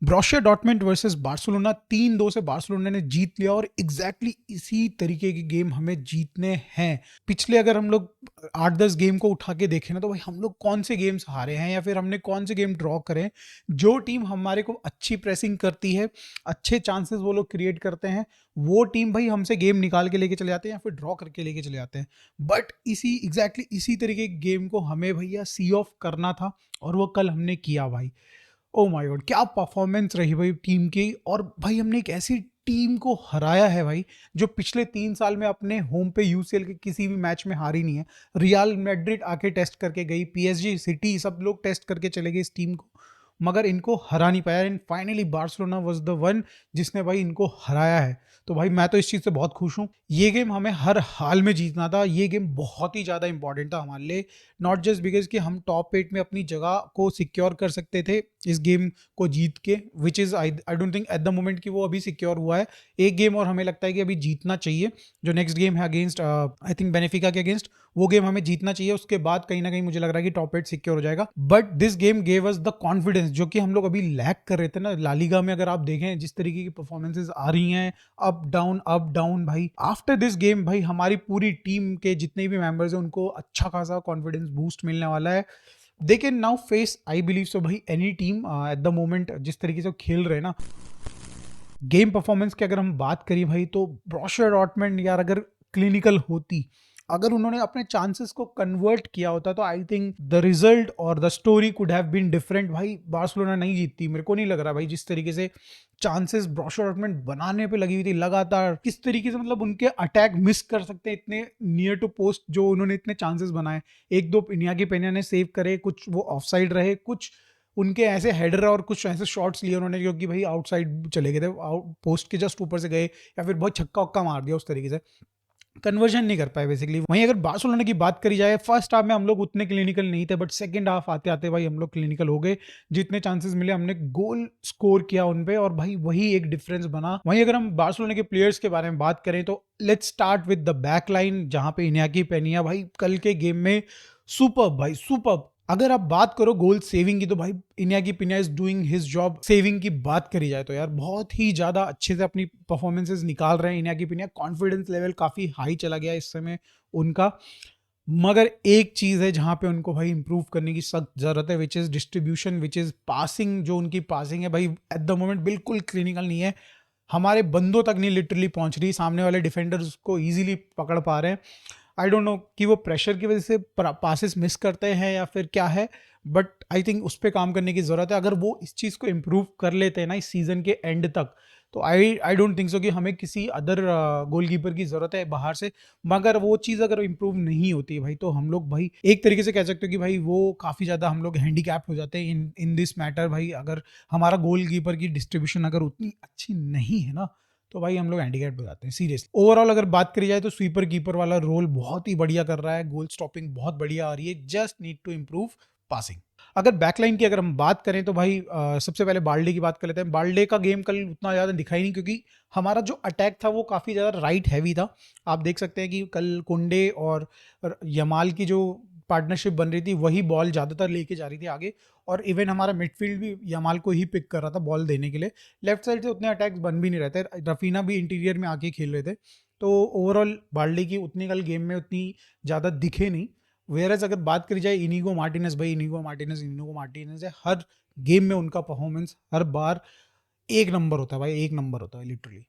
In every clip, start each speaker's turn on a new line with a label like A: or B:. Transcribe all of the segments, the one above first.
A: ब्रोशिया Dortmund versus Barcelona 3-2 से Barcelona ने जीत लिया और एग्जैक्टली इसी तरीके के गेम हमें जीतने हैं। पिछले अगर हम लोग 8-10 गेम को उठा के देखें ना, तो भाई हम लोग कौन से गेम्स हारे हैं या फिर हमने कौन से गेम ड्रॉ करे हैं। जो टीम हमारे को अच्छी प्रेसिंग करती है, अच्छे चांसेस वो लोग क्रिएट करते हैं, वो टीम भाई हमसे गेम निकाल के लेके चले जाते हैं या फिर ड्रॉ करके लेके चले जाते हैं। बट एग्जैक्टली इसी तरीके के गेम को हमें भैया सी ऑफ करना था और वो कल हमने किया भाई। ओ माय गॉड, क्या परफॉर्मेंस रही भाई टीम की। और भाई हमने एक ऐसी टीम को हराया है भाई जो पिछले 3 साल में अपने होम पे यूसीएल के किसी भी मैच में हारी नहीं है। रियल मैड्रिड आके टेस्ट करके गई, पीएसजी, सिटी, सब लोग टेस्ट करके चले गए इस टीम को, मगर इनको हरा नहीं पाया। And finally Barcelona was the one जिसने भाई इनको हराया है। तो भाई मैं तो इस चीज़ से बहुत खुश हूँ। ये गेम हमें हर हाल में जीतना था, ये गेम बहुत ही ज़्यादा इंपॉर्टेंट था हमारे लिए। नॉट जस्ट बिकॉज कि हम टॉप 8 में अपनी जगह को सिक्योर कर सकते थे इस गेम को जीत के, which is I don't think eight the moment कि वो अभी सिक्योर हुआ है। एक गेम और हमें लगता है कि अभी जीतना चाहिए, जो नेक्स्ट गेम है अगेंस्ट आई थिंक बेनेफिका के अगेंस्ट, वो गेम हमें जीतना चाहिए। उसके बाद कहीं ना कहीं मुझे लग रहा है कि टॉप 8 सिक्योर हो जाएगा। But this game gave us the confidence जो कि हम लोग अभी लैक कर रहे थे ना ला लीगा में। अगर आप देखें जिस तरीके की परफॉर्मेंसेज आ रही हैं, अप डाउन भाई, आफ्टर दिस गेम भाई हमारी पूरी टीम के जितने भी मेंबर्स हैं उनको अच्छा खासा कॉन्फिडेंस बूस्ट मिलने वाला है। They can now face, I believe so भाई, any team at the moment जिस तरीके से वो खेल रहे हैं ना। गेम परफॉर्मेंस की अगर हम बात करें भाई, तो ब्रोशिया डॉर्टमुंड यार अगर क्लिनिकल होती, अगर उन्होंने अपने चांसेस को कन्वर्ट किया होता, तो आई थिंक द रिजल्ट और the story could have been different. भाई बार्सिलोना नहीं जीतती, मेरे को नहीं लग रहा भाई। जिस तरीके से चांसेस ब्रोशिया डॉर्टमुंड बनाने पे लगी हुई थी लगातार, किस तरीके से मतलब उनके अटैक मिस कर सकते हैं इतने नियर टू पोस्ट जो उन्होंने इतने चांसेस बनाए। एक दो इनियागी पेनिया ने सेव करे, कुछ वो ऑफ साइड रहे, कुछ उनके ऐसे हेडर और कुछ ऐसे शॉट्स लिए उन्होंने जो कि भाई आउटसाइड चले गए थे, आउट पोस्ट के जस्ट ऊपर से गए, या फिर बहुत छक्का उक्का मार दिया उस तरीके से, कन्वर्जन नहीं कर पाए बेसिकली। वहीं अगर बार्सिलोना की बात करी जाए, फर्स्ट हाफ में हम लोग उतने क्लिनिकल नहीं थे, बट सेकंड हाफ आते आते भाई हम लोग क्लिनिकल हो गए। जितने चांसेस मिले हमने गोल स्कोर किया उन पे, और भाई वही एक डिफरेंस बना। वहीं अगर हम बार्सिलोना के प्लेयर्स के बारे में बात करें, तो let's start with the back line, जहां पे इनियाकी पेनिया भाई कल के गेम में सुपर भाई सुपर। अगर आप बात करो गोल सेविंग की, तो भाई Inaki Pena is doing his job. Saving की बात करी जाए तो यार बहुत ही ज्यादा अच्छे से अपनी परफॉर्मेंसेस निकाल रहे हैं इनियाकी पेनिया। कॉन्फिडेंस लेवल काफी हाई चला गया इस समय उनका। मगर एक चीज है जहां पे उनको भाई इंप्रूव करने की सख्त जरूरत है, which is distribution, which is passing. जो उनकी पासिंग है भाई एट द मोमेंट बिल्कुल क्लिनिकल नहीं है, हमारे बंदों तक नहीं लिटरली पहुंच रही, सामने वाले डिफेंडर्स को इजीली पकड़ पा रहे हैं। आई डोंट नो कि वो प्रेशर की वजह से पासेस मिस करते हैं या फिर क्या है, बट आई थिंक उस पर काम करने की ज़रूरत है। अगर वो इस चीज़ को इम्प्रूव कर लेते हैं ना इस सीज़न के एंड तक, तो आई डोंट थिंक सो कि हमें किसी अदर गोलकीपर की ज़रूरत है बाहर से। मगर वो चीज़ अगर इम्प्रूव नहीं होती है भाई, तो हम लोग भाई एक तरीके से कह सकते हो कि भाई वो काफ़ी ज़्यादा हम लोग हैंडीकैप्ड हो जाते हैं इन दिस मैटर भाई। अगर हमारा गोलकीपर की डिस्ट्रीब्यूशन अगर उतनी अच्छी नहीं है ना, तो भाई हम लोग हैंडीकैप हो जाते हैं सीरियसली। ओवरऑल अगर बात करी जाए, तो स्वीपर कीपर वाला रोल बहुत ही बढ़िया कर रहा है, गोल स्टॉपिंग बहुत बढ़िया आ रही है, just need to improve passing. अगर बैकलाइन की अगर हम बात करें, तो भाई सबसे पहले बाल्डे की बात कर लेते हैं। बाल्डे का गेम कल उतना ज़्यादा दिखा ही नहीं, क्योंकि हमारा जो अटैक था वो काफ़ी ज़्यादा राइट हैवी था। आप देख सकते हैं कि कल कुंडे और यमाल की जो पार्टनरशिप बन रही थी, वही बॉल ज़्यादातर लेके जा रही थी आगे, और इवन हमारा मिडफील्ड भी यमाल को ही पिक कर रहा था बॉल देने के लिए। लेफ्ट साइड से उतने अटैक्स बन भी नहीं रहे थे, रफीना भी इंटीरियर में आके खेल रहे थे। तो ओवरऑल बाल्डे की उतनी कल गेम में उतनी ज़्यादा दिखे नहीं। वेरस अगर बात करी जाए इनिगो मार्टिनेज, भाई इनिगो मार्टिनेज है, हर गेम में उनका परफॉर्मेंस हर बार एक नंबर होता है भाई, एक नंबर होता है लिटरली।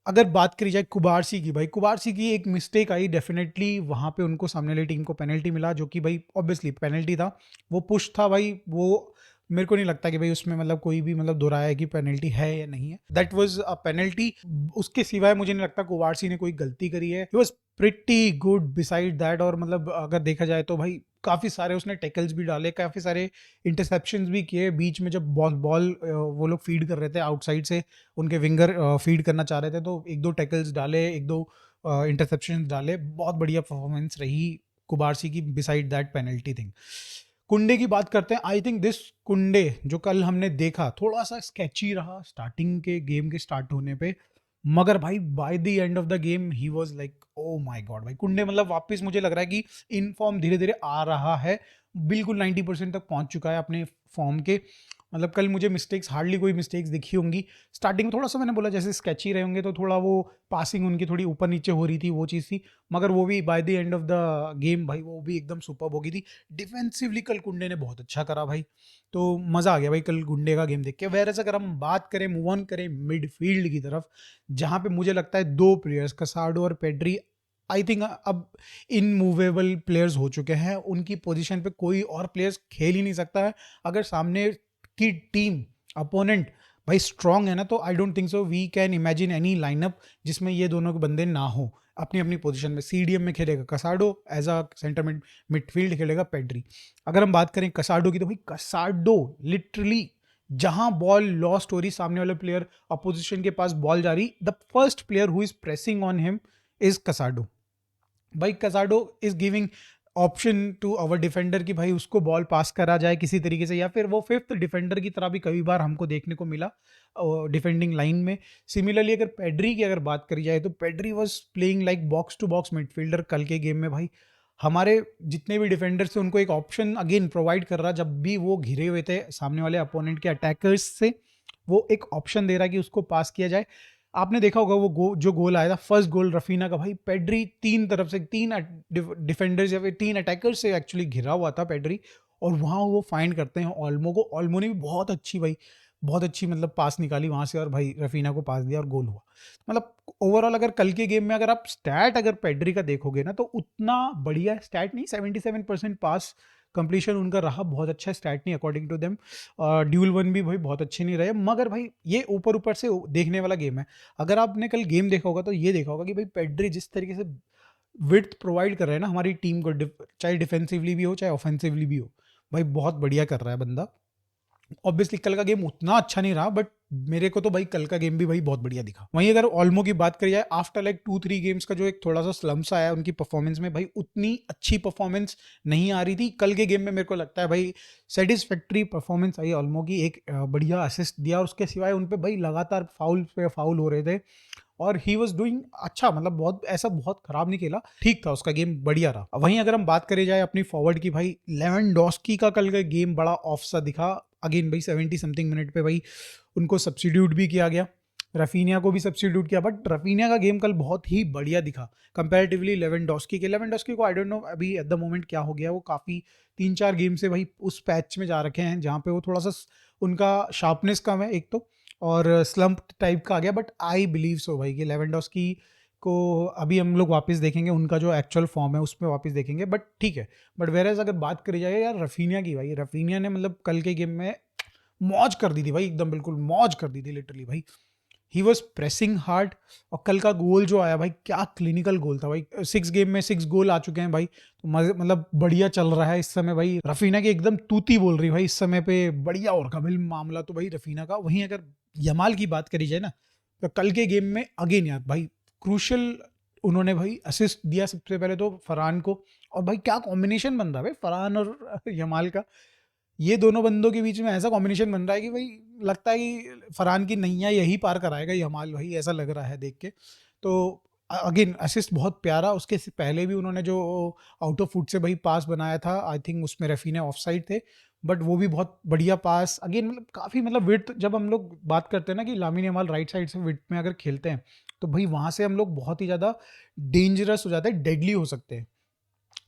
A: अगर बात करी जाए कुबारसी की, भाई कुबारसी की एक मिस्टेक आई डेफिनेटली, वहां पे उनको सामने वाली टीम को पेनल्टी मिला, जो कि भाई ऑब्वियसली पेनल्टी था, वो पुश था भाई। वो मेरे को नहीं लगता कि भाई उसमें मतलब कोई भी मतलब दोहराया है कि पेनल्टी है या नहीं है, दैट वाज अ पेनल्टी। उसके सिवाय मुझे नहीं लगता कुबारसी ने कोई गलती करी है। He was pretty good beside that. और मतलब अगर देखा जाए तो भाई काफी सारे उसने टैकल्स भी डाले, काफी सारे इंटरसेप्शंस भी किए बीच में, जब बॉल वो लोग फीड कर रहे थे आउटसाइड से, उनके विंगर फीड करना चाह रहे थे, तो एक दो टैकल्स डाले, एक दो इंटरसेप्शन डाले। बहुत बढ़िया परफॉर्मेंस रही कुबारसी की बिसाइड दैट पेनल्टी थिंग। कुंडे की बात करते हैं। आई थिंक दिस कुंडे जो कल हमने देखा, थोड़ा सा स्केची रहा स्टार्टिंग के गेम के स्टार्ट होने पे, मगर भाई by the end of the game he was like oh my God. भाई कुंडे मतलब वापस मुझे लग रहा है कि इन फॉर्म धीरे धीरे आ रहा है, बिल्कुल 90% तक पहुंच चुका है अपने फॉर्म के। मतलब कल मुझे मिस्टेक्स हार्डली कोई मिस्टेक्स दिखी होंगी। स्टार्टिंग में थोड़ा-सा मैंने बोला जैसे स्केची रहे होंगे, तो थोड़ा वो पासिंग उनकी थोड़ी ऊपर-नीचे हो रही थी, वो चीज़ थी। मगर वो भी by the end of the game भाई वो भी एकदम सुपर्ब हो गई थी। डिफेंसिवली कल कुंडे ने बहुत अच्छा करा भाई, तो मज़ा आ गया भाई कल गुंडे का गेम देख के। व्हेयरएज़ अगर हम बात करें, मूव ऑन करें मिडफील्ड की तरफ, जहाँ पे मुझे लगता है 2 प्लेयर्स कसाडो और पेड्री आई थिंक अब इनमूवेबल प्लेयर्स हो चुके हैं। उनकी पोजीशन पे कोई और प्लेयर्स खेल ही नहीं सकता है। अगर सामने की टीम अपोनेंट भाई स्ट्रांग है ना, तो I don't think so we can imagine any lineup जिसमें ये दोनों के बंदे ना हो अपनी अपनी पोजीशन में। सीडीएम में खेलेगा Casado, as a centre midfield खेलेगा पेड्री। अगर हम बात करें कसाडो की, तो भाई कसाडो लिटरली जहां बॉल लॉस्ट हो रही, सामने वाले प्लेयर अपोजिशन के पास बॉल जा रही, the first player who is pressing on him is Casado. भाई Casado is giving option to our defender कि भाई उसको बॉल पास करा जाए किसी तरीके से, या फिर वो फिफ्थ डिफेंडर की तरह भी कई बार हमको देखने को मिला डिफेंडिंग लाइन में। सिमिलरली अगर पेड्री की अगर बात करी जाए, तो Pedri was playing like box to box midfielder कल के गेम में। भाई हमारे जितने भी डिफेंडर्स थे उनको एक ऑप्शन अगेन प्रोवाइड कर रहा, जब भी वो घिरे हुए थे सामने वाले अपोनेंट के अटैकर्स से, वो एक ऑप्शन दे रहा कि उसको पास किया जाए। आपने देखा होगा वो जो गोल आया था, फर्स्ट गोल रफीना का, भाई पेड्री तीन तरफ से, तीन डिफेंडर्स या फिर तीन अटैकर्स से एक्चुअली घिरा हुआ था पेड्री, और वहाँ वो फाइंड करते हैं ऑल्मो को। ऑल्मो ने भी बहुत अच्छी भाई, बहुत अच्छी मतलब पास निकाली वहाँ से, और भाई रफीना को पास दिया और गोल हुआ। मतलब ओवरऑल अगर कल के गेम में अगर आप स्टैट अगर पेड्री का देखोगे ना, तो उतना बढ़िया स्टैट नहीं, 77% पास कंप्लीशन उनका रहा, बहुत अच्छा स्टैट नहीं according to them. Duel won भी भाई बहुत अच्छे नहीं रहे, मगर भाई ये ऊपर ऊपर से देखने वाला गेम है। अगर आपने कल गेम देखा होगा तो ये देखा होगा कि भाई पेड्री जिस तरीके से विड्थ प्रोवाइड कर रहा है ना हमारी टीम को, चाहे डिफेंसिवली भी हो चाहे ऑफेंसिवली भी हो, भाई बहुत बढ़िया कर रहा है बंदा। ऑब्वियसली कल का गेम उतना अच्छा नहीं रहा, बट मेरे को तो भाई कल का गेम भी भाई बहुत बढ़िया दिखा। वहीं अगर ऑल्मो की बात करी जाए, आफ्टर लाइक 2-3 गेम्स का जो एक थोड़ा सा स्लम्स आया उनकी परफॉर्मेंस में, भाई उतनी अच्छी परफॉर्मेंस नहीं आ रही थी। कल के गेम में मेरे को लगता है भाई सेटिस्फैक्ट्री परफॉर्मेंस आई ऑल्मो की, एक बढ़िया असिस्ट दिया, और उसके सिवाय उन पे भाई लगातार फाउल पे फाउल हो रहे थे, और ही वॉज डूइंग अच्छा, मतलब बहुत ऐसा बहुत खराब नहीं खेला, ठीक था, उसका गेम बढ़िया रहा। वहीं अगर हम बात करी जाए अपनी फॉरवर्ड की, भाई लेवेंडोस्की का कल का गेम बड़ा ऑफ सा दिखा। अगेन भाई 70 समथिंग मिनट पे भाई उनको सब्सिट्यूट भी किया गया, रफीनिया को भी सब्सिट्यूट किया, बट रफीनिया का गेम कल बहुत ही बढ़िया दिखा कंपैरेटिवली लेवेंडोस्की के। लेवेंडोस्की को आई डोंट नो अभी एट द मोमेंट क्या हो गया, वो काफ़ी 3-4 गेम से भाई उस पैच में जा रखे हैं जहाँ पे वो थोड़ा सा उनका शार्पनेस कम है एक तो, और स्लम्प टाइप का आ गया। बट आई बिलीव सो भाई कि लेवेंडोस्की को अभी हम लोग वापस देखेंगे, उनका जो एक्चुअल फॉर्म है उसमें वापस देखेंगे, बट ठीक है। बट वेरएज अगर बात करी जाए यार रफीनिया की, भाई रफीनिया ने मतलब कल के गेम में मौज कर दी थी भाई, एकदम बिल्कुल मौज कर दी थी लिटरली भाई। ही वॉज प्रेसिंग हार्ड, और कल का गोल जो आया भाई क्या क्लिनिकल गोल था भाई। 6 गेम में 6 गोल आ चुके हैं भाई, तो मतलब बढ़िया चल रहा है इस समय भाई। रफीना की एकदम तूती बोल रही भाई इस समय पे, बढ़िया और कबिल मामला तो भाई रफीना का। वहीं अगर यमाल की बात करी जाए ना, तो कल के गेम में अगेन यार भाई क्रूशल उन्होंने भाई असिस्ट दिया सबसे पहले तो फरहान को, और भाई क्या कॉम्बिनेशन बन रहा है भाई फरहान और यमाल का। ये दोनों बंदों के बीच में ऐसा कॉम्बिनेशन बन रहा है कि भाई लगता है कि फरहान की नैया यही पार कराएगा यमाल भाई, ऐसा लग रहा है देख के। तो अगेन असिस्ट बहुत प्यारा। उसके पहले भी उन्होंने जो आउट ऑफ फुट से भाई पास बनाया था, आई थिंक उसमें रफीना ऑफ साइड थे, बट वो भी बहुत बढ़िया पास। अगेन मतलब काफ़ी मतलब विड्थ, जब हम लोग बात करते हैं ना कि लामिन यमाल राइट साइड से विड्थ में अगर खेलते हैं, तो भाई वहाँ से हम लोग बहुत ही ज़्यादा डेंजरस हो जाते हैं, डेडली हो सकते हैं।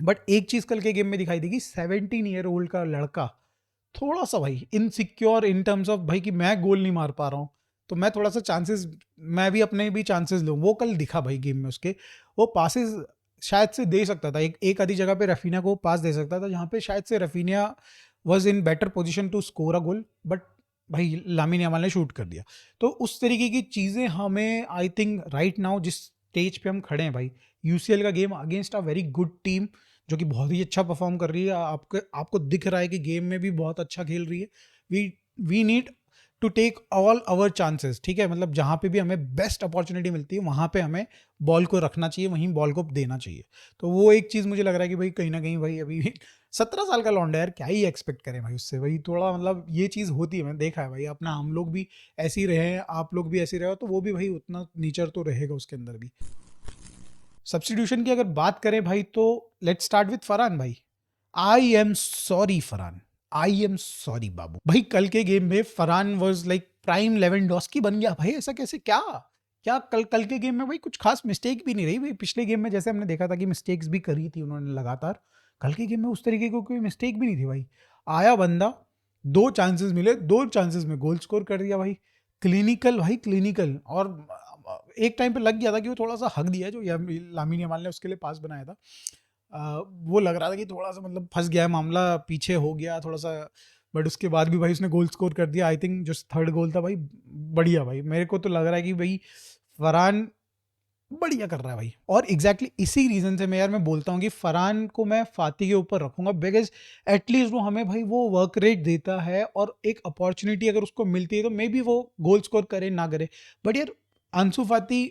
A: बट एक चीज़ कल के गेम में दिखाई देगी, 17 ईयर ओल्ड का लड़का थोड़ा सा भाई इनसिक्योर इन टर्म्स ऑफ भाई कि मैं गोल नहीं मार पा रहा हूँ, तो मैं थोड़ा सा चांसेस, मैं भी अपने भी चांसेस लूँ। वो कल दिखा भाई गेम में उसके, वो पासेस शायद से दे सकता था, एक आधी जगह पे रफीना को पास दे सकता था, जहाँ पे शायद से Raphinha was in better position to score a goal, but भाई लामिन यामाल ने शूट कर दिया। तो उस तरीके की चीज़ें हमें आई थिंक राइट नाउ जिस स्टेज पे हम खड़े हैं भाई, यूसीएल का game against a very good team जो कि बहुत ही अच्छा परफॉर्म कर रही है, आपको दिख रहा है कि गेम में भी बहुत अच्छा खेल रही है। We need to take all our chances, ठीक है, मतलब जहाँ पे भी हमें बेस्ट अपॉर्चुनिटी मिलती है वहाँ पे हमें बॉल को रखना चाहिए, वहीं बॉल को देना चाहिए। तो वो एक चीज़ मुझे लग रहा है कि भाई कहीं ना कहीं भाई अभी 17 साल का लौंडा यार, क्या ही एक्सपेक्ट करें भाई उससे, भाई थोड़ा मतलब ये चीज़ होती है, मैंने देखा है भाई अपना, हम लोग भी ऐसे ही रहे हैं, आप लोग भी ऐसे ही रहे हो, तो वो भी भाई उतना नेचर तो रहेगा उसके अंदर भी। सब्स्टिट्यूशन की अगर बात करें भाई, तो लेट्स स्टार्ट विथ फरहान भाई। I am sorry Farhan, I am sorry बाबू, भाई कल के गेम में Farhan was like prime Lewandowski बन गया भाई, ऐसा कैसे, क्या क्या कल कल के गेम में भाई कुछ खास मिस्टेक भी नहीं रही भाई। पिछले गेम में जैसे हमने देखा था कि मिस्टेक्स भी करी थी उन्होंने लगातार, कल के गेम में उस तरीके को कोई मिस्टेक भी नहीं थी भाई। आया बंदा, दो चांसेस मिले, दो चांसेस में गोल स्कोर कर दिया भाई। क्लिनिकल भाई, क्लिनिकल। और एक टाइम पे लग गया था कि वो थोड़ा सा हक दिया जो लामिन यमाल ने उसके लिए पास बनाया था, वो लग रहा था कि थोड़ा सा मतलब फंस गया है मामला, पीछे हो गया थोड़ा सा, बट उसके बाद भी भाई उसने गोल स्कोर कर दिया। आई थिंक जो थर्ड गोल था भाई, बढ़िया भाई, मेरे को तो लग रहा है कि भाई फरहान बढ़िया कर रहा है भाई। और एग्जैक्टली इसी रीजन से मैं बोलता हूँ कि फरहान को मैं फाती के ऊपर रखूंगा, बिकॉज एटलीस्ट वो हमें भाई वो वर्क रेट देता है, और एक अपॉर्चुनिटी अगर उसको मिलती है तो मे बी वो गोल स्कोर करे ना करे। बट यार अंसु फाती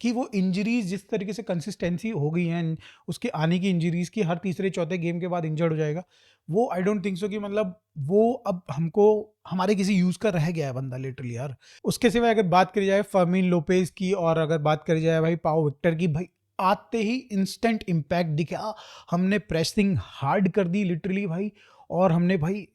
A: की वो इंजरीज जिस तरीके से कंसिस्टेंसी हो गई है, उसके आने की इंजरीज की, हर तीसरे चौथे गेम के बाद इंजर्ड हो जाएगा वो, आई डोंट थिंक सो कि मतलब वो अब हमको हमारे किसी यूज का रह गया है बंदा लिटरली यार। उसके सिवाय अगर बात करी जाए फर्मीन लोपेज की, और अगर बात करी जाए भाई पाओ विक्टर की, भाई आते ही इंस्टेंट इम्पैक्ट दिखा, हमने प्रेसिंग हार्ड कर दी लिटरली भाई। और हमने भाई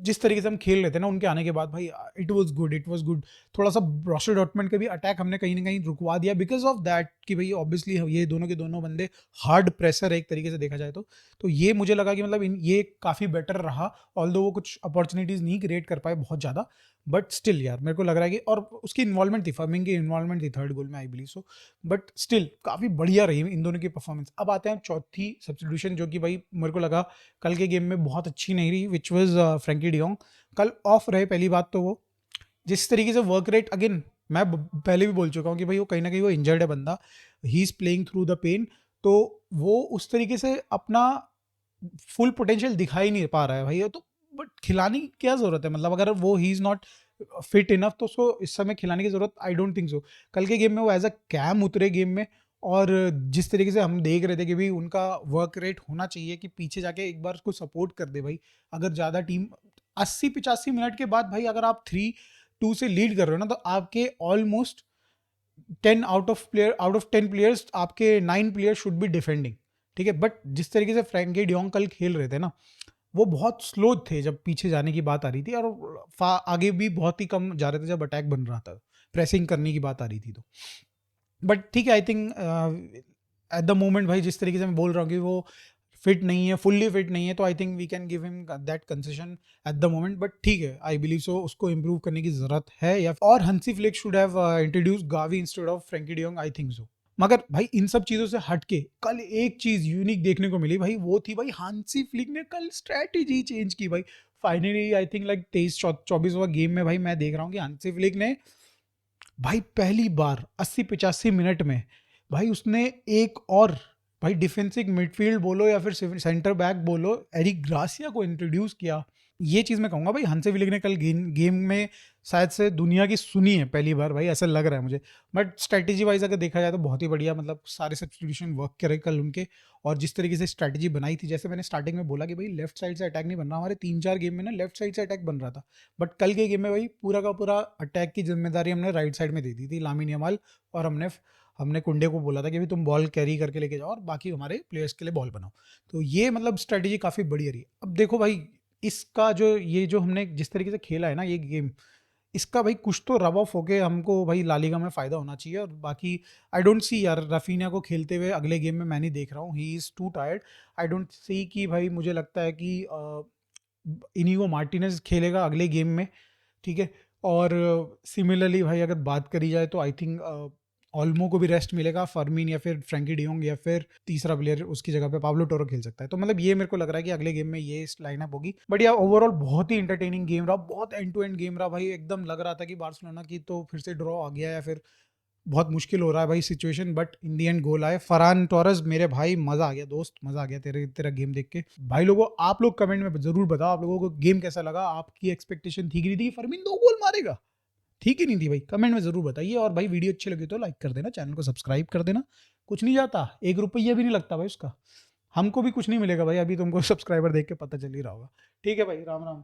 A: जिस तरीके से हम खेल रहे थे ना उनके आने के बाद भाई, it was good, it was good. थोड़ा सा ब्रोसिया डॉर्टमुंड का भी अटैक हमने कहीं ना कहीं रुकवा दिया बिकॉज ऑफ दैट कि भाई ऑब्वियसली ये दोनों के दोनों बंदे हार्ड प्रेशर है एक तरीके से देखा जाए तो ये मुझे लगा कि मतलब ये काफ़ी बेटर रहा, ऑल्दो वो कुछ अपॉर्चुनिटीज़ नहीं क्रिएट कर पाए बहुत ज़्यादा, बट स्टिल यार मेरे को लग रहा है कि, और उसकी इन्वॉल्वमेंट थी, फर्मिंग की इन्वॉल्वमेंट थी थर्ड गोल में आई बिलीव सो, बट स्टिल काफ़ी बढ़िया रही इन दोनों की परफॉर्मेंस। अब आते हैं चौथी सब्स्टिट्यूशन जो कि भाई मेरे को लगा कल के गेम में बहुत अच्छी नहीं रही, विच वॉज फ्रैंकी डियोंग। कल ऑफ रहे, पहली बात तो वो जिस तरीके से वर्क रेट, अगेन मैं पहले भी बोल चुका हूँ कि भाई वो कहीं ना कहीं वो इंजर्ड है बंदा, he is playing through the pain, तो वो उस तरीके से अपना फुल पोटेंशियल दिखा ही नहीं पा रहा है भाई। तो बट खिलाने की क्या ज़रूरत है, मतलब अगर वो he is not fit enough तो उसको इस समय खिलाने की ज़रूरत आई डोंट थिंक सो। कल के गेम में वो एज अ कैम उतरे गेम में, और जिस तरीके से हम देख रहे थे कि भाई उनका वर्क रेट होना चाहिए कि पीछे जाके एक बार उसको सपोर्ट कर दे भाई। अगर ज़्यादा टीम 80-85 मिनट के बाद भाई अगर आप 3-2 से लीड कर रहे हो ना, तो आपके ऑलमोस्ट 10 आउट ऑफ 10 प्लेयर्स, आपके 9 प्लेयर्स शुड बी डिफेंडिंग, ठीक है। बट जिस तरीके से फ्रैंकी डियोंग कल खेल रहे थे ना, वो बहुत स्लो थे जब पीछे जाने की बात आ रही थी, और आगे भी बहुत ही कम जा रहे थे जब अटैक बन रहा था, प्रेसिंग करने की बात आ रही थी तो। बट ठीक है, I think eight the moment भाई जिस तरीके से मैं बोल रहा हूँ कि वो फिट नहीं है, फुल्ली फिट नहीं है, तो I think we can give him that concession at the moment. But ठीक है, आई बिलीव सो उसको इम्प्रूव करने की जरूरत है, या और हंसी flick should have introduce Gavi instead of Frenkie de Jong, I think so. मगर भाई इन सब चीजों से हटके कल एक चीज यूनिक देखने को मिली भाई, वो थी भाई हांसी फ्लिक ने कल स्ट्रेटेजी चेंज की भाई। फाइनली आई थिंक लाइक 23-24वां गेम में भाई मैं देख रहा हूँ कि हांसी फ्लिक ने भाई पहली बार 80-85 मिनट में भाई उसने एक और भाई डिफेंसिव मिडफील्ड बोलो या फिर सेंटर बैक बोलो, एरिक ग्रासिया को इंट्रोड्यूस किया। ये चीज़ मैं कहूँगा भाई हंसे विलिक ने कल गेम में शायद से दुनिया की सुनी है पहली बार भाई, ऐसा लग रहा है मुझे। बट स्ट्रैटेजी वाइज अगर देखा जाए तो बहुत ही बढ़िया, मतलब सारे सब्स्टिट्यूशन वर्क करे कल उनके। और जिस तरीके से स्ट्रैटेजी बनाई थी, जैसे मैंने स्टार्टिंग में बोला कि भाई लेफ्ट साइड से अटैक नहीं बन रहा, हमारे 3-4 गेम में ना लेफ्ट साइड से अटैक बन रहा था, बट कल के गेम में भाई पूरा का पूरा अटैक की जिम्मेदारी हमने राइट साइड में दे दी थी लामिन यमाल, और हमने हमने कुंडे को बोला था कि भाई तुम बॉल कैरी करके लेके जाओ और बाकी हमारे प्लेयर्स के लिए बॉल बनाओ। तो ये मतलब स्ट्रैटेजी काफ़ी बढ़िया रही। अब देखो भाई इसका जो ये जो हमने जिस तरीके से खेला है ना ये गेम, इसका भाई कुछ तो रब ऑफ होके हमको भाई लालिगा में फ़ायदा होना चाहिए। और बाकी आई डोंट सी यार राफीनिया को खेलते हुए अगले गेम में, मैं नहीं देख रहा हूँ, he is to tired. I don't see कि भाई मुझे लगता है कि इनिगो मार्टिनेज खेलेगा अगले गेम में, ठीक है। और सिमिलरली भाई अगर बात करी जाए तो आई थिंक ऑल्मो को भी रेस्ट मिलेगा, फर्मीन या फिर फ्रैंकी डियोंग या फिर तीसरा प्लेयर उसकी जगह पे पाब्लो टोरो खेल सकता है। तो मतलब ये मेरे को लग रहा है कि अगले गेम में ये लाइनअप होगी। बट या ओवरऑल बहुत ही इंटरटेनिंग गेम रहा, बहुत एंड टू एंड गेम रहा भाई। एकदम लग रहा था कि बार्सिलोना की तो फिर से ड्रॉ आ गया या फिर बहुत मुश्किल हो रहा है भाई situation, but in the end goal आए। फरहान टोरेस मेरे भाई मजा आ गया दोस्त, मजा आ गया तेरा गेम देख के भाई। लोगों आप लोग कमेंट में जरूर बताओ आप लोगों को गेम कैसा लगा, आपकी एक्सपेक्टेशन थी कि नहीं थी फरमीन 2 गोल मारेगा, ठीक ही नहीं थी भाई, कमेंट में जरूर बताइए। और भाई वीडियो अच्छी लगी तो लाइक कर देना, चैनल को सब्सक्राइब कर देना, कुछ नहीं जाता, 1 रुपया भी नहीं लगता भाई उसका, हमको भी कुछ नहीं मिलेगा भाई, अभी तुमको सब्सक्राइबर देख के पता चल ही रहा होगा। ठीक है भाई, राम राम।